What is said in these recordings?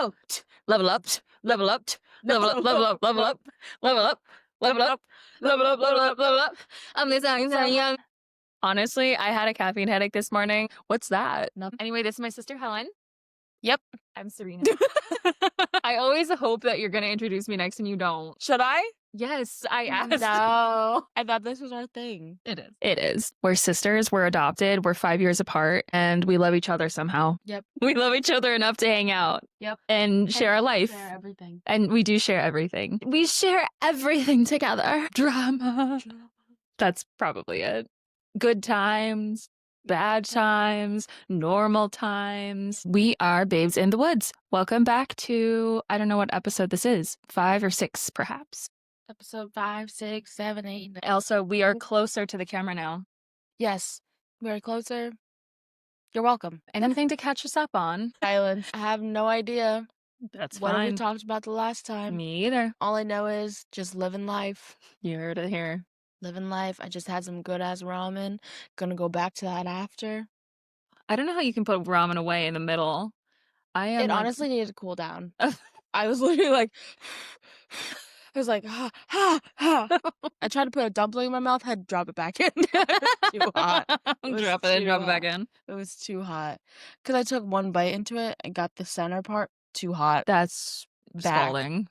go. Level up, level up, level up, level up, level up, level up, level up, level up, level up, level up. I'm this young. Honestly, I had a caffeine headache this morning. What's that? Nothing. Anyway, this is my sister Helen. Yep. I'm Serena. I always hope that you're going to introduce me next and you don't. Should I? Yes, I asked. No. I thought this was our thing. It is. It is. We're sisters. We're adopted. We're 5 years apart and we love each other somehow. Yep. We love each other enough to hang out. Yep. And share our life. Share everything. And we do share everything. We share everything together. Drama. That's probably it. Good times, bad times, normal times. We are Babes in the Woods. Welcome back to, I don't know what episode this is, 5 or 6 perhaps. Episode 5, 6, 7, 8. Also, we are closer to the camera now. Yes. We're closer. You're welcome. Anything to catch us up on? Silence. I have no idea. That's what fine. we talked about the last time. Me either. All I know is just living life. You heard it here. Living life. I just had some good ass ramen. Gonna go back to that after. I don't know how you can put ramen away in the middle. It honestly needed to cool down. I was literally like, I was like, ha, ha, ha. I tried to put a dumpling in my mouth, had to drop it back in. It was too hot. Drop it in, drop it back in. It was too hot. Because I took one bite into it and got the center part too hot. That's scalding.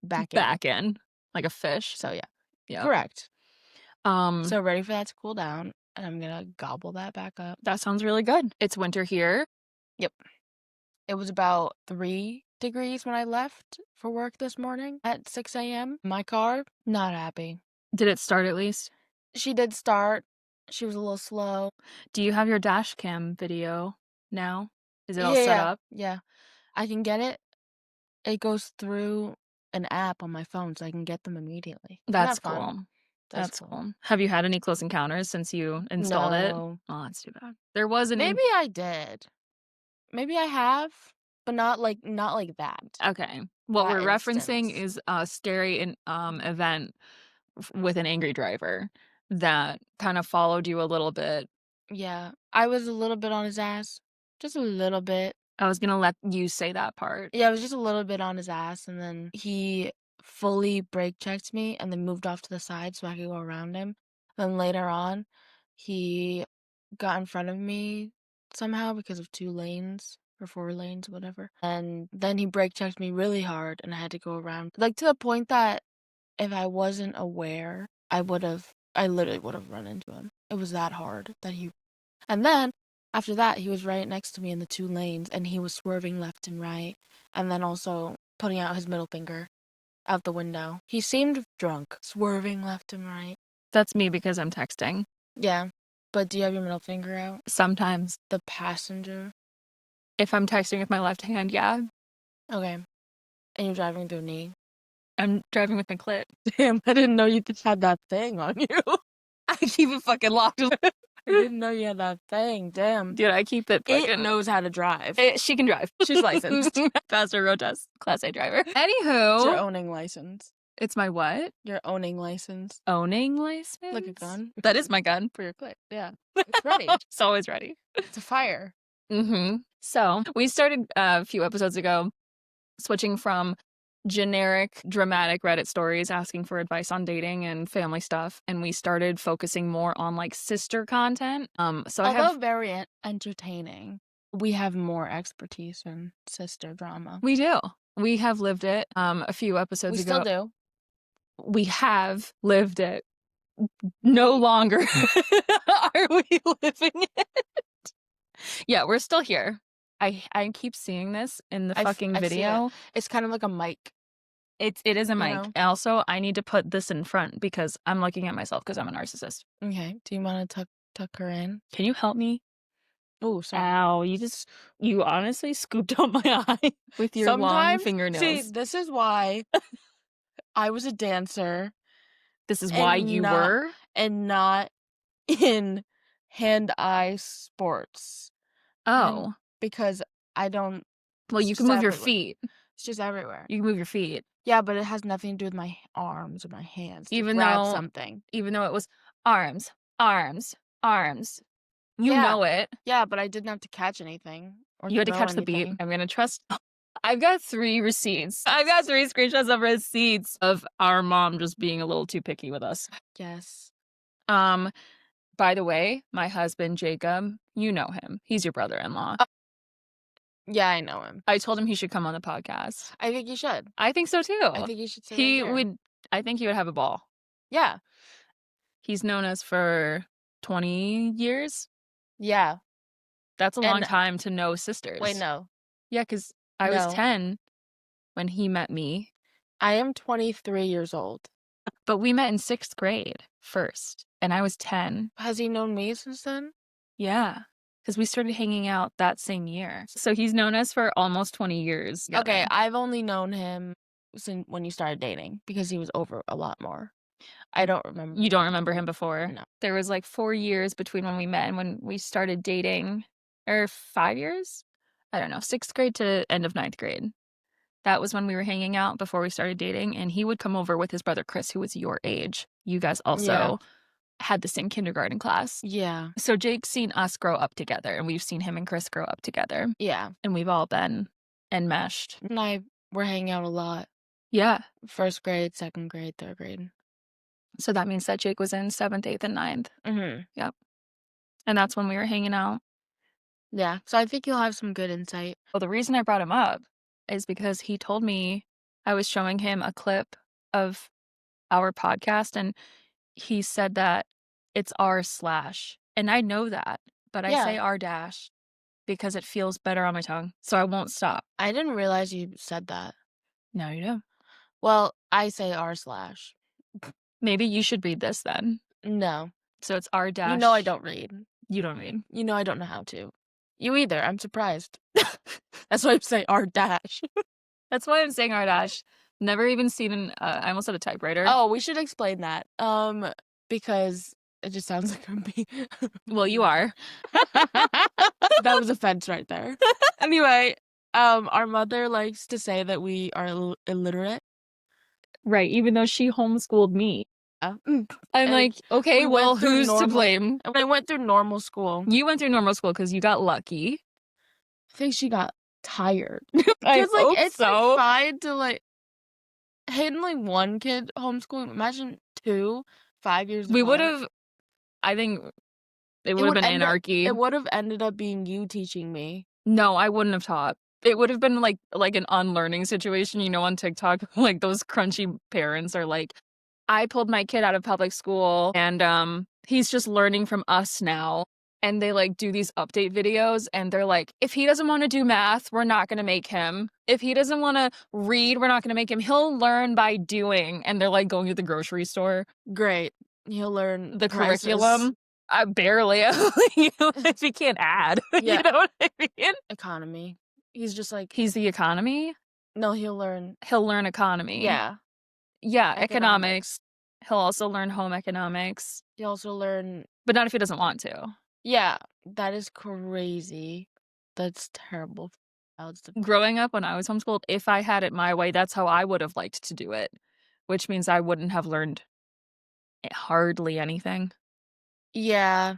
Back in. Like a fish. So yeah. Yeah. Correct. So ready for that to cool down. And I'm going to gobble that back up. That sounds really good. It's winter here. Yep. It was about 3 degrees when I left for work this morning at 6 a.m. My car, not happy. Did it start at least? She did start. She was a little slow. Do you have your dash cam video now? Is it all set up? Yeah. I can get it. It goes through an app on my phone, so I can get them immediately. That's cool. That's cool. Have you had any close encounters since you installed it? Oh, that's too bad. There was Maybe I did. Maybe I have, but not like that. Okay. What we're referencing is a scary event with an angry driver that kind of followed you a little bit. Yeah. I was a little bit on his ass. Just a little bit. I was going to let you say that part. Yeah, I was just a little bit on his ass, and then he fully brake checked me and then moved off to the side so I could go around him. Then later on, he got in front of me somehow because of 2 lanes or 4 lanes, whatever. And then he brake checked me really hard and I had to go around. Like to the point that if I wasn't aware, I literally would have run into him. It was that hard that he. And then after that, he was right next to me in the 2 lanes and he was swerving left and right and then also putting out his middle finger out the window. He seemed drunk, swerving left and right. That's me because I'm texting. Yeah. But do you have your middle finger out? Sometimes. The passenger? If I'm texting with my left hand, yeah. Okay. And you're driving with your knee? I'm driving with my clit. Damn, I didn't know you just had that thing on you. I keep it fucking locked. I didn't know you had that thing. Damn. Dude, I keep it fucking... It knows how to drive. She can drive. She's licensed. Pastor road test. Class A driver. It's Anywho. your owning license. It's my what? Your owning license. Owning license? Like a gun? That is my gun. For your clit. Yeah. It's ready. It's always ready. It's a fire. Mm-hmm. So, we started a few episodes ago switching from generic dramatic Reddit stories asking for advice on dating and family stuff, and we started focusing more on like sister content. Although very entertaining, we have more expertise in sister drama. We do. We have lived it. A few episodes ago. We still do. We have lived it. No longer are we living it. Yeah, we're still here. I keep seeing this in the fucking video. It's kind of like a mic. It is a mic. Know? Also, I need to put this in front because I'm looking at myself because I'm a narcissist. Okay. Do you want to tuck her in? Can you help me? Oh, sorry. Ow, you honestly scooped out my eye with your long fingernails. See, this is why I was a dancer. This is why you were? And not in hand-eye sports. Oh. Because I don't... Well, you can move your feet. It's just everywhere. You can move your feet. Yeah, but it has nothing to do with my arms or my hands. Even though it was arms. You know it. Yeah, but I didn't have to catch anything. You had to catch the beat. I'm I've got 3 receipts. I've got 3 screenshots of receipts of our mom just being a little too picky with us. Yes. By the way, my husband, Jacob, you know him. He's your brother-in-law. Yeah, I know him. I told him he should come on the podcast. I think you should. I think so too. I think you should sit right He here. would I think he would have a ball. Yeah. He's known us for 20 years. Yeah. That's a long And time to know sisters. wait, no. Yeah, 'cause I was No. 10 when he met me, I am 23 years old. but we met in 6th grade first, and I was 10. Has he known me since then? Yeah, 'cause we started hanging out that same year. So he's known us for almost 20 years Okay, together. I've only known him since when you started dating because he was over a lot more. I don't remember. You don't remember him before? No. There was, like, 4 years between when we met and when we started dating, or 5 years? I don't know, 6th grade to end of 9th grade. That was when we were hanging out before we started dating, and he would come over with his brother Chris, who was your age. You guys also had the same kindergarten class. Yeah. So Jake's seen us grow up together, and we've seen him and Chris grow up together, Yeah. and we've all been enmeshed. And I were hanging out a lot. Yeah. 1st grade, 2nd grade, 3rd grade. So that means that Jake was in 7th, 8th, and 9th. Mhm. Yep. And that's when we were hanging out. Yeah. So I think you'll have some good insight. Well, the reason I brought him up is because he told me I was showing him a clip of our podcast, and he said that it's r/, and I know that, but I say Yeah. r- because it feels better on my tongue, so I won't stop. I didn't realize you said that. No, you do. Well, I say r/. Maybe you should read this then. No. So it's r-. You know I don't read. You don't read. You know I don't know how to. You either. I'm surprised. That's why I'm saying r-. That's why I'm saying r-. Never even seen an I almost said a typewriter. Oh, we should explain that. Because it just sounds like I'm being Well, you are. That was offense right there. Anyway, our mother likes to say that we are illiterate. Right, even though she homeschooled me. I'm And like, okay, we well, went through who's to normal- blame? I went through normal school. You went through normal school because you got lucky. I think she got tired. I Because, like, hope it's so. like, fine to, like, handling one kid homeschooling. Imagine 2, 5 years We would apart. have, I think it would have been anarchy. It would have ended up being you teaching me. No, I wouldn't have taught. It would have been like an unlearning situation, you know, on TikTok, like those crunchy parents are like, I pulled my kid out of public school and he's just learning from us now. And they like do these update videos and they're like, if he doesn't want to do math, we're not going to make him. If he doesn't want to read, we're not going to make him. He'll learn by doing. And they're like going to the grocery store. Great. He'll learn The prices. curriculum. Barely. If he can't add. Yeah. You know what I mean? Economy. He's just like, He's the economy. no, he'll learn. He'll learn economy. Yeah. Yeah, Economics. economics. He'll also learn home economics, He'll also learn. but not if he doesn't want to. Yeah. That is crazy. That's terrible. Growing up when I was homeschooled, if I had it my way, that's how I would have liked to do it, which means I wouldn't have learned hardly anything. Yeah.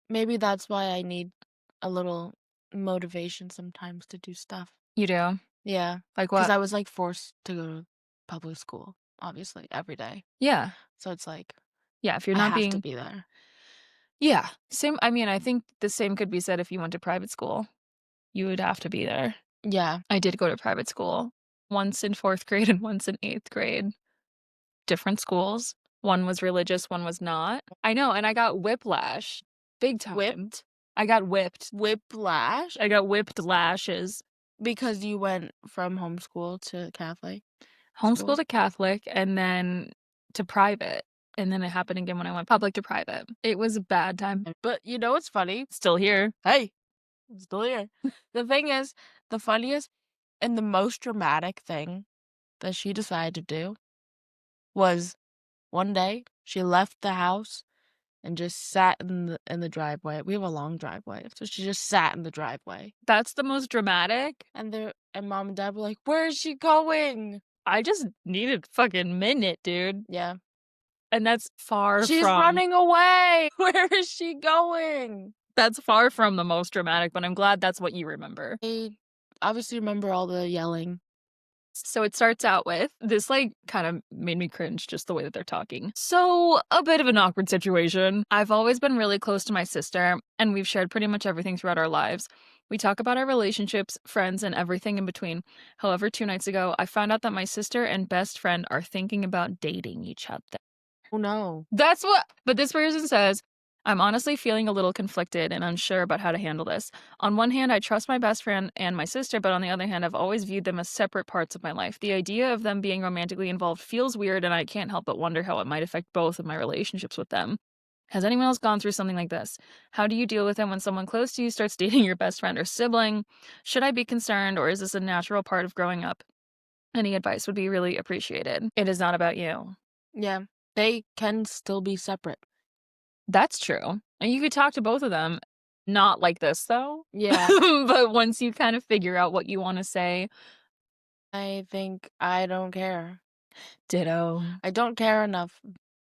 Maybe that's why I need a little motivation sometimes to do stuff. You do? Yeah. Like Because what? I was like forced to go to public school, obviously, every day. Yeah. So it's like, Yeah, if you're I not have being to be there. Yeah. Same, I mean, I think the same could be said if you went to private school. You would have to be there. Yeah. I did go to private school once in 4th grade and once in 8th grade. Different schools. One was religious, one was not. I know, and I got whiplash. Big time. Whipped? I got whipped. Whiplash? I got whipped lashes. Because you went from homeschool to Catholic? Homeschool School? to Catholic and then to private. And then it happened again when I went public to private. It was a bad time. But you know what's funny? Still here. Hey, I'm still here. The thing is, the funniest and the most dramatic thing that she decided to do was one day she left the house and just sat in the driveway. We have a long driveway, so she just sat in the driveway. That's the most dramatic. And mom and dad were like, "Where is she going?" I just needed fucking minute, dude. Yeah. And that's far She's from running away. Where is she going? That's far from the most dramatic, but I'm glad that's what you remember. obviously remember all the yelling. So it starts out with this, like, kind of made me cringe just the way that they're talking. So, a bit of an awkward situation. I've always been really close to my sister, and we've shared pretty much everything throughout our lives. We talk about our relationships, friends, and everything in between. However, 2 nights ago, I found out that my sister and best friend are thinking about dating each other. Oh, no. But this person says, I'm honestly feeling a little conflicted and unsure about how to handle this. On one hand, I trust my best friend and my sister, but on the other hand, I've always viewed them as separate parts of my life. The idea of them being romantically involved feels weird, and I can't help but wonder how it might affect both of my relationships with them. Has anyone else gone through something like this? How do you deal with it when someone close to you starts dating your best friend or sibling? Should I be concerned, or is this a natural part of growing up? Any advice would be really appreciated. It is not about you. Yeah, they can still be separate. That's true. And you could talk to both of them. Not like this, though. Yeah, But once you kind of figure out what you wanna say. I think I don't care. Ditto. I don't care enough.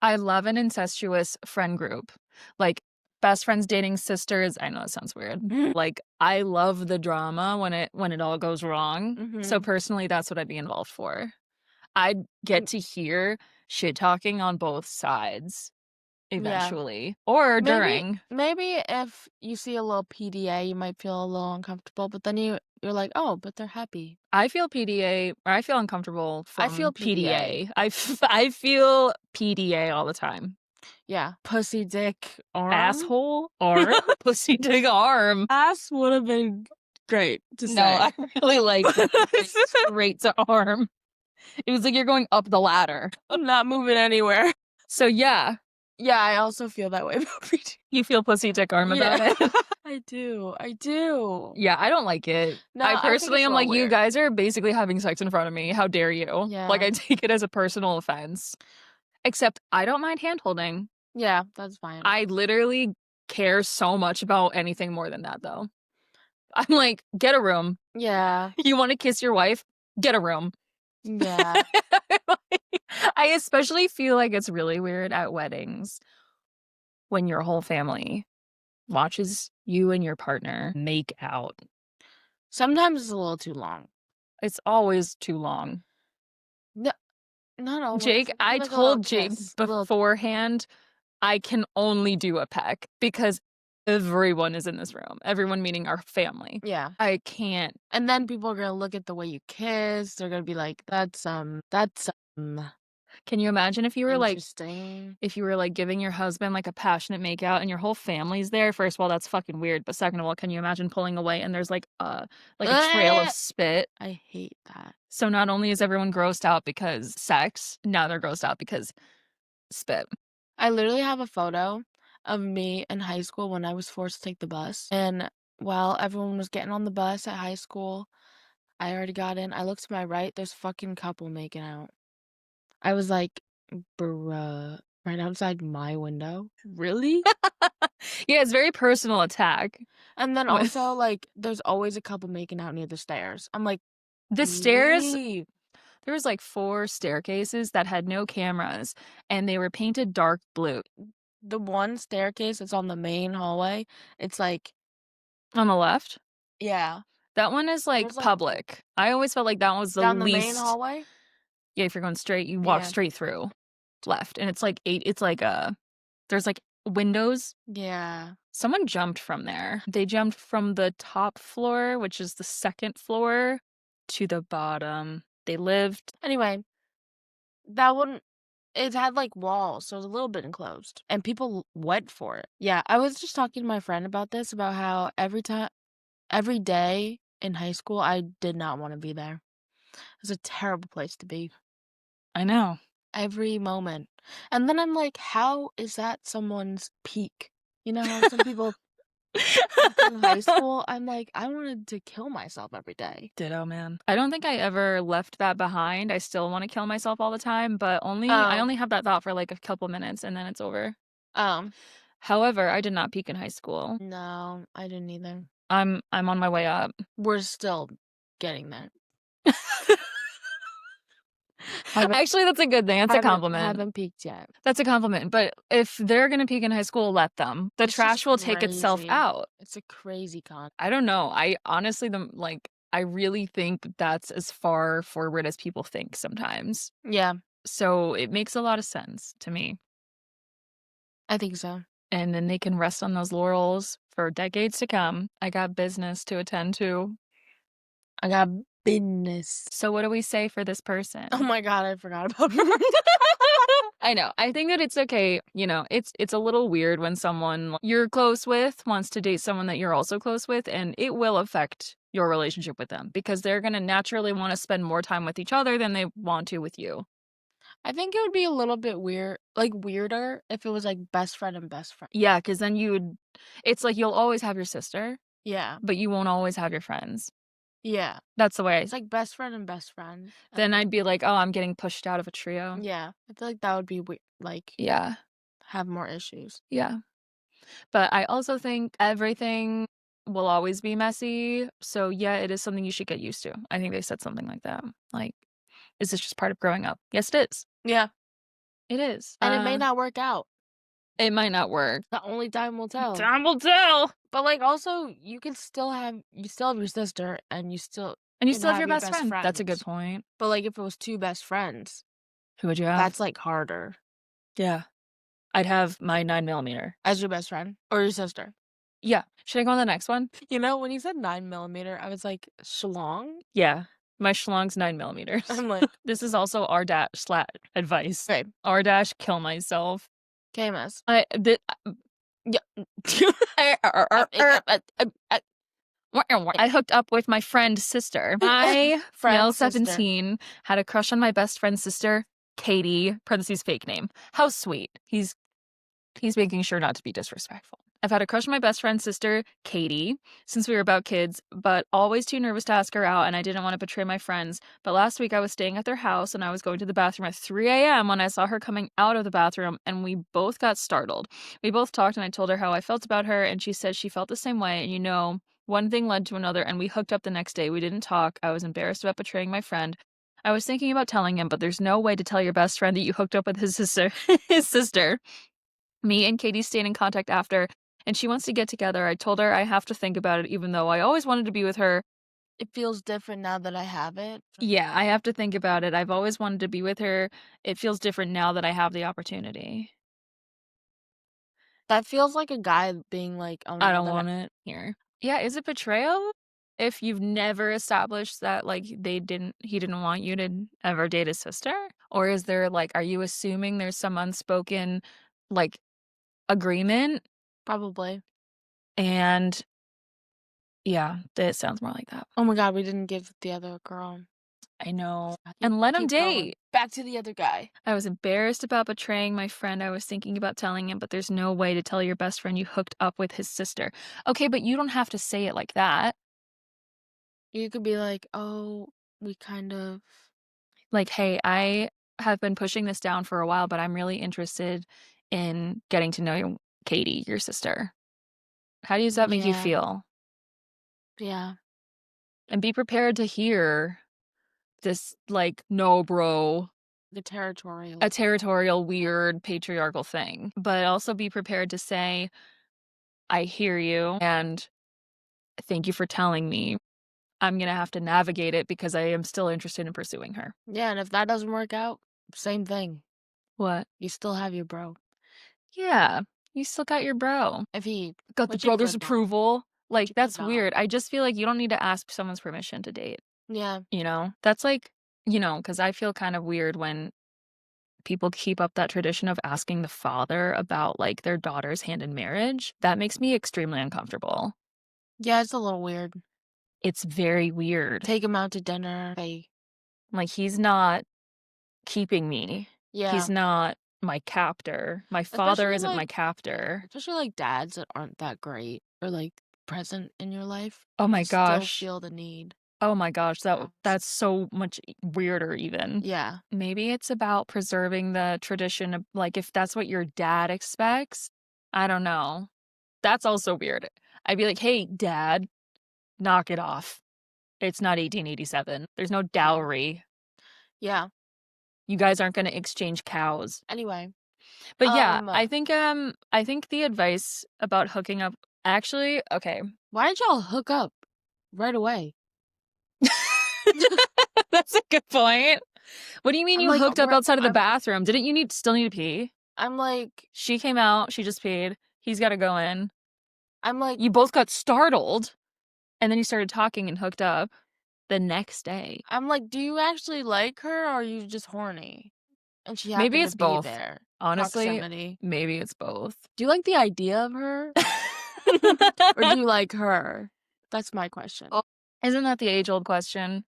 I love an incestuous friend group. Like, best friends dating sisters. I know that sounds weird. Like, I love the drama when it all goes wrong. So, Mhm. personally, that's what I'd be involved for. I'd get Mm, to hear shit talking on both sides yeah. eventually or Maybe during. maybe if you see a little PDA, you might feel a little uncomfortable, but then you're like, "Oh, but they're happy." I feel PDA or I feel uncomfortable I from feel PDA. PDA. I feel PDA all the time. Yeah. Pussy, dick, arm? Asshole, arm, pussy, dick, arm. Ass would have been great to No, say. I really like straight to arm. It was like you're going up the ladder. I'm not moving anywhere. So, yeah, Yeah, I also feel that way about PDA. you feel pussy, dick, arm about Yeah. it. I do, I do. Yeah, I don't like it. No, I I think personally it's a am little like, "You weird. guys are basically having sex in front of me. How dare you?" Like, Yeah. I take it as a personal offense. Except I don't mind hand holding. Yeah, that's fine. I literally care so much about anything more than that, though. I'm like, "Get a room. Yeah, You wanna kiss your wife? Get a room." yeah. I especially feel like it's really weird at weddings when your whole family watches you and your partner make out. Sometimes it's a little too long. It's always too long. No, not always. Jake, It could be I like a little told Jake kiss. A little beforehand I can only do a peck because everyone is in this room. Everyone meaning our family. yeah. I can't. And then people are gonna look at the way you kiss. They're gonna be like, that's, Can you imagine interesting." if you were, like, giving your husband, like, a passionate makeout and your whole family's there? First of all, that's fucking weird, but second of all, can you imagine pulling away and there's, like, a trail of Ugh! spit? I hate that. So not only is everyone grossed out because sex, now they're grossed out because spit. I literally have a photo of me in high school when I was forced to take the bus, and while everyone was getting on the bus at high school, I already got in. I looked to my right, there's a fucking couple making out. I was like, "Bruh," right outside my window. Really? Yeah, it's very personal attack. And then Wh also, like, there's always a couple making out near the stairs. I'm like, The stairs "Leave." there was, like, 4 staircases that had no cameras, and they were painted dark blue. The one staircase that's on the main hallway, it's like On the left? yeah, That one is, like, there's, like public. I always felt like that was the down the main least. hallway? Yeah, if you're going straight, you walk Yeah. straight through left, and it's like there's, like, windows. Yeah. Someone jumped from there. They jumped from the top floor, which is the 2nd floor, to the bottom. They lived. Anyway, that one it had, like, walls, so it was a little bit enclosed, and people went for it. Yeah, I was just talking to my friend about this, about how every day in high school, I did not wanna be there. It was a terrible place to be. I know. Every moment. And then I'm like, "How is that someone's peak?" You know how some people peak in high school? I'm like, I wanted to kill myself every day. Ditto, man. I don't think I ever left that behind. I still wanna kill myself all the time, but I Oh, only have that thought for, like, a couple minutes, and then it's over. um, However, I did not peak in high school. no, I didn't either. I'm on my way up. We're still getting there. Haven't Actually, that's a good thing, that's a compliment. haven't peaked yet. That's a compliment, but if they're gonna peak in high school, let them. The It's just trash will take itself crazy. out. It's a crazy con I don't know, I honestly, I really think that's as far forward as people think sometimes. Yeah, So it makes a lot of sense to me. I think so. And then they can rest on those laurels for decades to come. I got business to attend to. I got business. So what do we say for this Oh person? my god, I forgot about her. I know. I think that it's okay, it's a little weird when someone you're close with wants to date someone that you're also close with, and it will affect your relationship with them because they're gonna naturally wanna spend more time with each other than they want to with you. I think it would be a little bit weirder if it was, like, best friend and best friend. Yeah, because then it's like you'll always have your sister, Yeah, but you won't always have your friends. yeah. That's the way It's like best friend and best friend, then and I'd be like, "Oh, I'm getting pushed out of a trio." yeah, I feel like that would be like, Yeah, have more issues. yeah. But I also think everything will always be messy, so yeah, it is something you should get used to. I think they said something like that. Like, "Is this just part of growing up?" Yes, it is. Yeah, It is. and it may not work out. It might not work. The only time will tell. Time will tell. But, like, also, you still have your sister, and you still And you can still have have your your best best friend. That's a good friends. point. But, like, if it was 2 best friends, Who would you have? that's, like, harder. Yeah. I'd have my 9 millimeter. As your best friend or your sister. Yeah. Should I go on the next one? You know, when you said 9 millimeter, I was like, "Shlong?" Yeah. My schlong's 9 millimeters. I'm like, This is also R dash slat advice. "Okay, R dash kill myself. KMS." I the Yeah. I hooked up with my friend's sister. My male Friend's sister. 17 had a crush on my best friend's sister, Katie, parentheses fake name. How sweet. He's making sure not to be disrespectful. I've had a crush on my best friend's sister, Katie, since we were about kids, but always too nervous to ask her out, and I didn't want to betray my friends. But last week I was staying at their house, and I was going to the bathroom at 3 a.m. when I saw her coming out of the bathroom, and we both got startled. We both talked, and I told her how I felt about her, and she said she felt the same way, and one thing led to another, and we hooked up the next day. We didn't talk. I was embarrassed about betraying my friend. I was thinking about telling him, but there's no way to tell your best friend that you hooked up with his sister. His sister. Me and Katie stayed in contact after, and she wants to get together. I told her I have to think about it even though I always wanted to be with her. It feels different now that I have it. Yeah, I have to think about it. I've always wanted to be with her. It feels different now that I have the opportunity. That feels like a guy being like, "Oh, I now don't that I." want it here. Yeah, is it betrayal? If you've never established that, like, he didn't want you to ever date his sister? Or is there, like, are you assuming there's some unspoken, like, agreement? Probably. And yeah, it sounds more like that. Oh my god, we didn't give the other girl. I know. Keep And let him keep going. date. Back to the other guy. I was embarrassed about betraying my friend. I was thinking about telling him, but there's no way to tell your best friend you hooked up with his sister. Okay, but you don't have to say it like that. You could be like, "Oh, we kind of." Like, hey, I have been pushing this down for a while, but I'm really interested in getting to know Katie, your sister. How does that make you Yeah, feel? yeah. And be prepared to hear this, like, no, bro, The territorial. a territorial, weird, patriarchal thing. But also be prepared to say, I hear you, and thank you for telling me. I'm gonna have to navigate it because I am still interested in pursuing her. Yeah, and if that doesn't work out, same thing. What? You still have your bro. Yeah, you still got your bro. If he Got the which he brother's could not. approval. Which Like, he could that's not. weird. I just feel like you don't need to ask someone's permission to date, Yeah. you know? That's like, because I feel kind of weird when people keep up that tradition of asking the father about, like, their daughter's hand in marriage. That makes me extremely uncomfortable. Yeah, it's a little weird. It's very weird. Take him out to dinner. They Like, he's not keeping me. yeah. He's not my captor. My father Especially isn't like my captor. especially like dads that aren't that great or like present in your life. Oh my I still gosh. feel the need Oh my gosh, to ask. that's so much weirder even. Yeah. Maybe it's about preserving the tradition of, like, if that's what your dad expects, I don't know. That's also weird. I'd be like, "Hey, dad, knock it off. It's not 1887. There's no Yeah. dowry. Yeah. You guys aren't gonna exchange cows." Anyway, But yeah, um, I think the advice about hooking up actually, okay, why did y'all hook up right away? That's a good point. What do you mean I'm you like, hooked up we're outside of the bathroom? Didn't you still need to pee? I'm like She came out, she just peed. He's gotta go in. I'm like You both got startled, and then you started talking and hooked up the next day. I'm like, "Do you actually like her or are you just horny?" And she Maybe happened to it's be both. there. Honestly, Proximity. maybe it's both. Do you like the idea of her or do you like her? That's my question. Oh, isn't that the age-old question?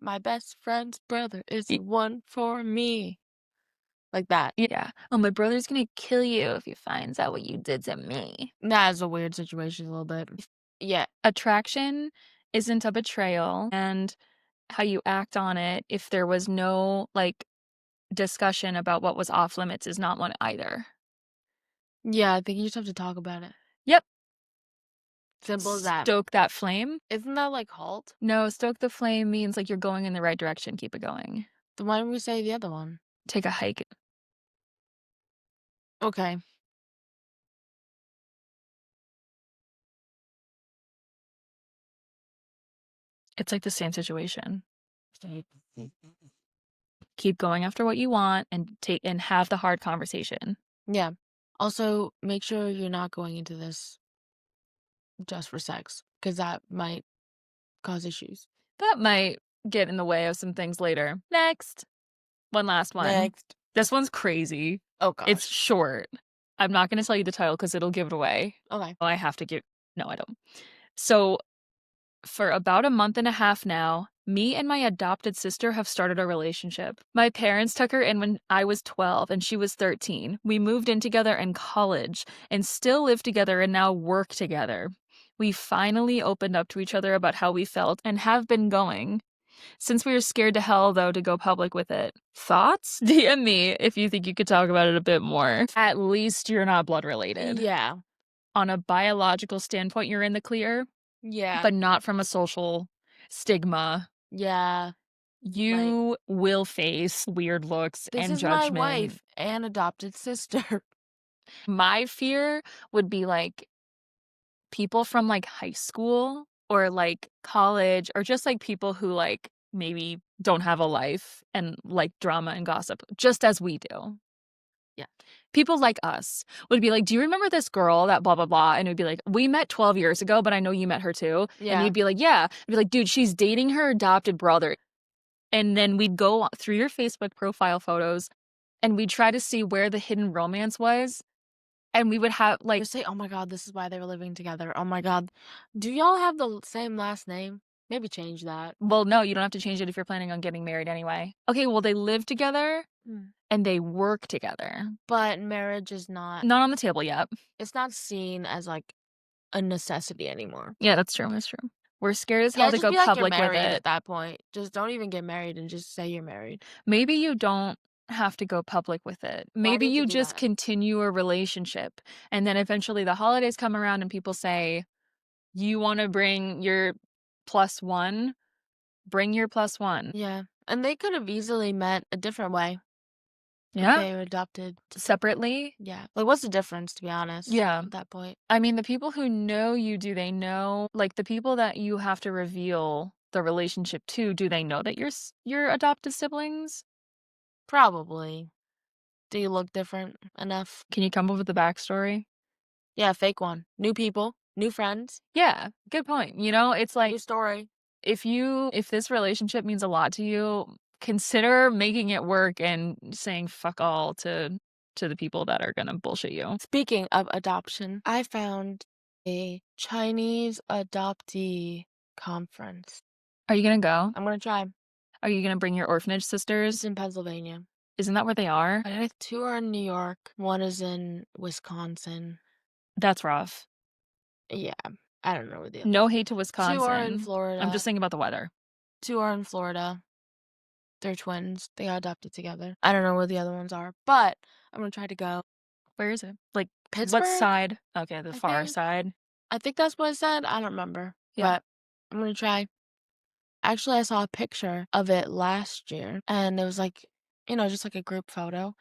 My best friend's brother is Y the one for me. Like that. Yeah. "Oh, my brother's gonna kill you if he finds out what you did to me." That is a weird situation a little bit. Yeah. Attraction isn't a betrayal, and how you act on it, if there was no, like, discussion about what was off limits is not one either. Yeah, I think you just have to talk about it. Yep. Simple as that. Stoke that flame? Isn't that like halt? No, stoke the flame means, like, you're going in the right direction, keep it going. Then why don't we say the other one? Take a hike. Okay. It's like the same situation. Keep going after what you want and have the hard conversation. Yeah. Also, make sure you're not going into this just for sex, because that might cause issues. That might get in the way of some things later. Next. One last one. Next. This one's crazy. Oh It's gosh. short. I'm not gonna tell you the title because 'cause it'll give it away. Okay. Oh, I have to give no, I don't. So, for about a month and a half now, me and my adopted sister have started a relationship. My parents took her in when I was 12 and she was 13. We moved in together in college and still live together and now work together. We finally opened up to each other about how we felt and have been going. Since we were scared to hell, though, to go public with it. Thoughts? DM me if you think you could talk about it a bit more. At least you're not blood related. Yeah. On a biological standpoint, you're in the clear, Yeah. but not from a social stigma. Yeah. Like, You will face weird looks this and is my judgment. wife and adopted sister. My fear would be like people from like high school or like college or just like people who like maybe don't have a life and like drama and gossip just as we do. Yeah. People like us would be like, "Do you remember this girl that blah blah blah?" And it would be like, "We met 12 years ago, but I know you met her too." And Yeah. you'd be like, "Yeah." I'd be like, "Dude, she's dating her adopted brother." And then we'd go through your Facebook profile photos and we'd try to see where the hidden romance was. And we would have like, Just say, "Oh my god, this is why they were living together. Oh my god. Do y'all have the same last name?" Maybe change that. well, no, you don't have to change it if you're planning on getting married anyway. Okay, well, they live together Mm. and they work together. But marriage is not Not on the table yet. it's not seen as, like, a necessity anymore. Yeah, that's true. That's true. We're scared as hell Yeah, to just go be like you're public with married it. at that point. Just don't even get married and just say you're married. Maybe you don't have to go public with it. Why do Maybe you have to you do just that? continue a relationship. And then eventually the holidays come around and people say, you want to bring your plus one? Bring your plus one. Yeah, and they could have easily met a different way if Yeah. they were adopted. Separately. Yeah. Like, what's the difference, to be honest, Yeah. at that point? I mean, the people who know you, do they know, like the people that you have to reveal the relationship to, do they know that you're adopted siblings? Probably. Do you look different enough? Can you come up with a backstory? Yeah, fake one. New people, new friends, Yeah, good point. You know, it's like new story. if this relationship means a lot to you, consider making it work and saying fuck all to the people that are gonna bullshit you. Speaking of adoption, I found a Chinese adoptee conference. Are you gonna go? I'm gonna try. Are you gonna bring your orphanage It's sisters? in Pennsylvania. Isn't that where they are? Two are in New York, one is in Wisconsin. That's rough. Yeah, I don't know where the No hate to two are in Wisconsin. I'm just Florida. thinking about the weather. Two are in Florida. They're twins. They got adopted together. I don't know where the other ones are, but I'm gonna try to go. Where is it? Like, what Pittsburgh, side? Okay, the I far think. side. I think that's what I said. I don't remember, Yeah. but I'm gonna try. Actually, I saw a picture of it last year, and it was like, just like a group photo.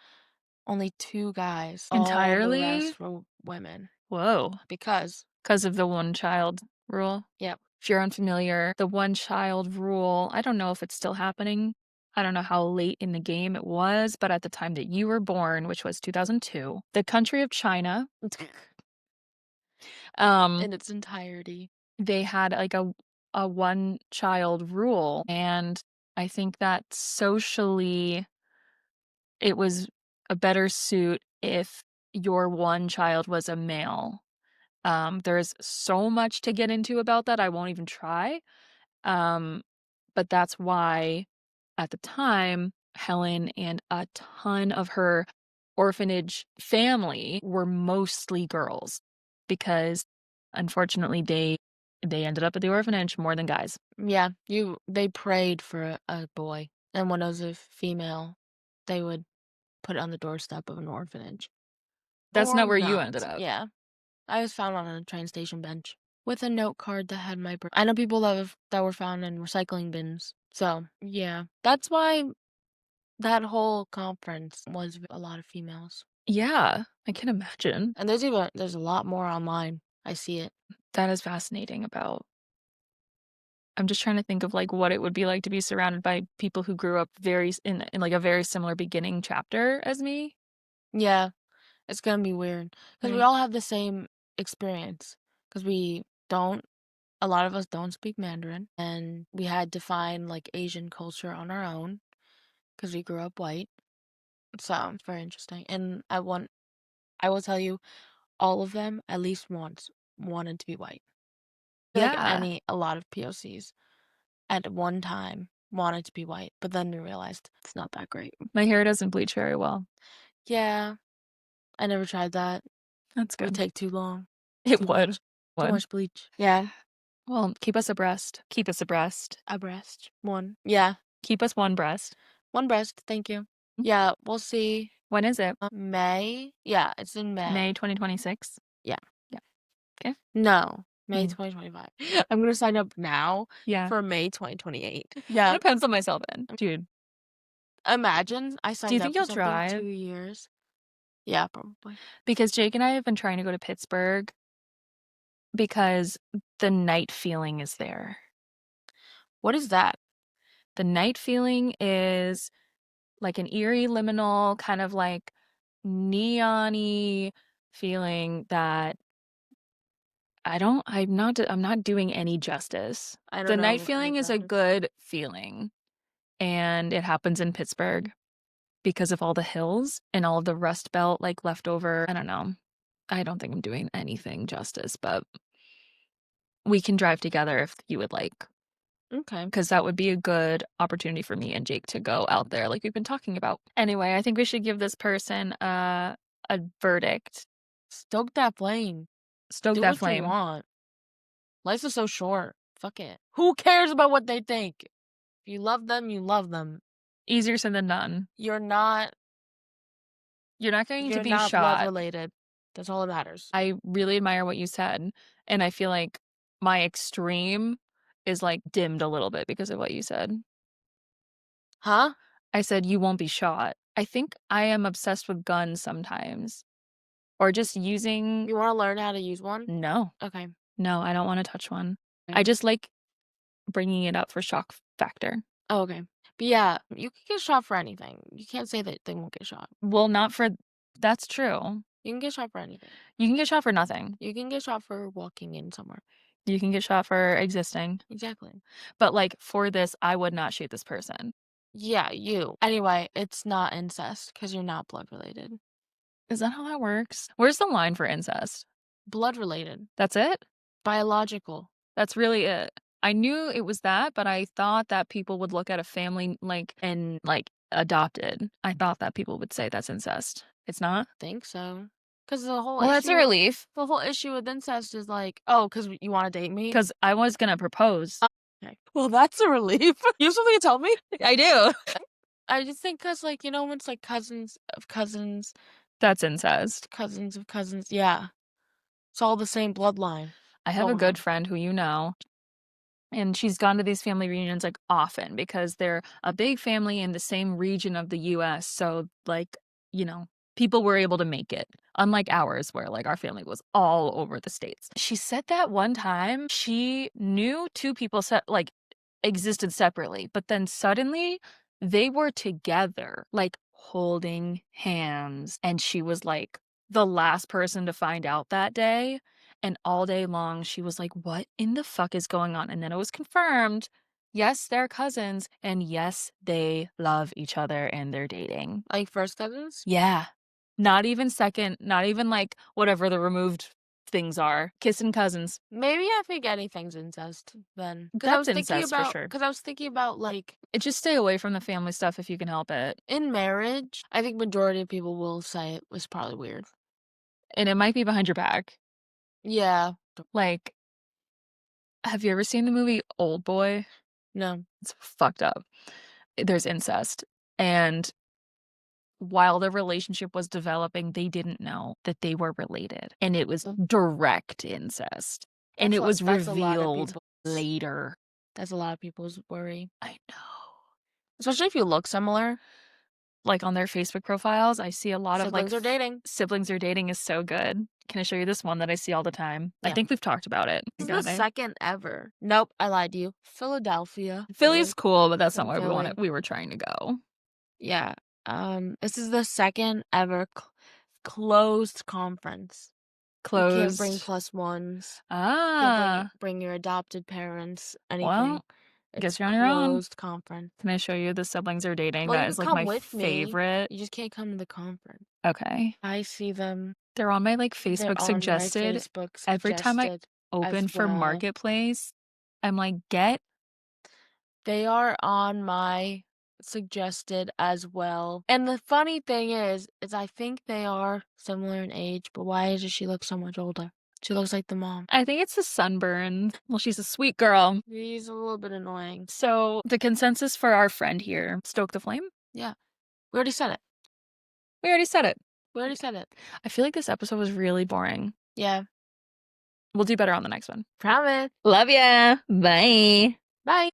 Only two guys. All the Entirely? rest were women. Whoa. Because, Because of the one child rule? yep. If you're unfamiliar, the one-child rule, I don't know if it's still happening. I don't know how late in the game it was, but at the time that you were born, which was 2002, the country of China, um, In its entirety. they had, like, a one-child rule, and I think that socially, it was a better suit if your one child was a male. There's so much to get into about that, I won't even try. Um, but that's why at the time, Helen and a ton of her orphanage family were mostly girls because unfortunately they ended up at the orphanage more than guys. Yeah, they prayed for a boy, and when it was a female, they would put it on the doorstep of an orphanage. That's Or not where you not. ended up. Yeah. I was found on a train station bench with a note card that had my I know people that were found in recycling bins. So, yeah. That's why that whole conference was a lot of females. Yeah, I can imagine. And there's a lot more online. I see it. That is fascinating about I'm just trying to think of, like, what it would be like to be surrounded by people who grew up very s in, like, a very similar beginning chapter as me. Yeah, it's gonna be weird because we Right. all have the same experience. Because a lot of us don't speak Mandarin, and we had to find like Asian culture on our own because we grew up white. So it's very interesting. And I will tell you, all of them at least once wanted to be white. I feel like Yeah. a lot of POCs at one time wanted to be white, but then we realized it's not that great. My hair doesn't bleach very well. Yeah, I never tried that. That's It would good. take too long, It too would. much, too Would. much bleach. Yeah, Well, keep us abreast. Keep us abreast. a breast, one. Yeah, Keep us one breast. one breast. Thank you. Mm. Yeah, we'll see. When is it? May. Yeah, it's in May May. 2026? Yeah. Yeah. Okay. No, May Mm. 2025. I'm gonna sign up now Yeah. for May 2028. I'm Yeah. gonna pencil myself in. Dude, Imagine I do you signed think up for you'll something 2 drive? years. Yeah, probably. Because Jake and I have been trying to go to Pittsburgh because the night feeling is there. What is that? The night feeling is like an eerie liminal, kind of like neon-y feeling that I'm not doing any justice. I The don't know night what feeling is that a is. good feeling, and it happens in Pittsburgh because of all the hills and all of the Rust Belt, like, leftover I don't know. I don't think I'm doing anything justice, but we can drive together if you would like, Okay. because that would be a good opportunity for me and Jake to go out there like we've been talking about. Anyway, I think we should give this person a verdict. Stoke that flame. Stoke Do that what you flame. want. Life is so short. Fuck it. Who cares about what they think? If you love them, you love them. Easier said than done. You're not You're not going to you're be not blood shot. related. That's all that matters. I really admire what you said, and I feel like my extreme is, like, dimmed a little bit because of what you said. Huh? I said, "You won't be shot." I think I am obsessed with guns sometimes, or just using You wanna learn how to use one? No. Okay. No, I don't wanna touch one. Okay. I just like bringing it up for shock factor. Oh, okay. But yeah, you can get shot for anything. You can't say that they won't get shot. Well, not for That's true. You can get shot for anything. You can get shot for nothing. You can get shot for walking in somewhere. You can get shot for existing. Exactly. But, like, for this, I would not shoot this person. Yeah, you. Anyway, it's not incest because 'cause you're not blood related. Is that how that works? Where's the line for incest? Blood related. That's it? Biological. That's really it. I knew it was that, but I thought that people would look at a family, like, and, like, adopted. I thought that people would say that's incest. It's not? Think so. Because Well, that's a relief, the whole issue with incest is like, "Oh, because you wanna date me?" 'cause I was gonna propose. Okay. Well, that's a relief. You have something to tell me? I do. I just think because like, when it's, like, That's incest. cousins of cousins, yeah. It's all the same bloodline I have a going good on. friend who you know, and she's gone to these family reunions, like, often because they're a big family in the same region of the US, so, like, you know. people were able to make it, unlike ours, where, like, our family was all over the States. She said that one time she knew 2 people existed separately, but then suddenly they were together, like, holding hands, and she was, like, the last person to find out that day, and all day long, she was like, "What in the fuck is going on?" And then it was confirmed, yes, they're cousins, and yes, they love each other and they're dating. Like first cousins? Yeah. Not even second, not even, like, whatever the removed things are. Kissing cousins. Maybe I think anything's incest then. That's incest for sure. Because I was thinking about, like, Just stay away from the family stuff if you can help it. in marriage, I think majority of people will say it was probably weird. And it might be behind your back. Yeah. Like, have you ever seen the movie Old Boy? No. It's fucked up. There's incest, and while the relationship was developing, they didn't know that they were related, and it was direct incest, and it was That's a lot of revealed people. later. That's a lot of people's worry. I know. Especially if you look similar. Like, on their Facebook profiles, I see a lot of, like, Siblings are dating. siblings are dating is so good. Can I show you this one that I see all the time? I Yeah. think we've talked about it. This Got is the it. second ever. Nope, I lied to you. Philadelphia. Philly's cool, but that's not From where Philly. we were trying to go. Yeah. This is the second ever closed conference. You can't bring Closed. plus ones. You Ah. can't bring your adopted parents, anything. Well, It's guess you're on your own. closed conference. Can I show you the siblings are dating? Well, That you is, can like, come my with me. favorite. You just can't come to the conference. Okay. I see them. They're on my, like, They're Facebook on my suggested. Facebook Every time I suggested open as for well. Marketplace, I'm like, "Get." They are on my suggested as well. And the funny thing is I think they are similar in age, but why does she look so much older? She looks like the mom. I think it's the sunburn. Well, she's a sweet girl. He's a little bit annoying. So, the consensus for our friend here, stoke the flame? Yeah. We already said it. We already said it. We already said it. I feel like this episode was really boring. Yeah. We'll do better on the next one. Promise. Love ya. Bye. Bye.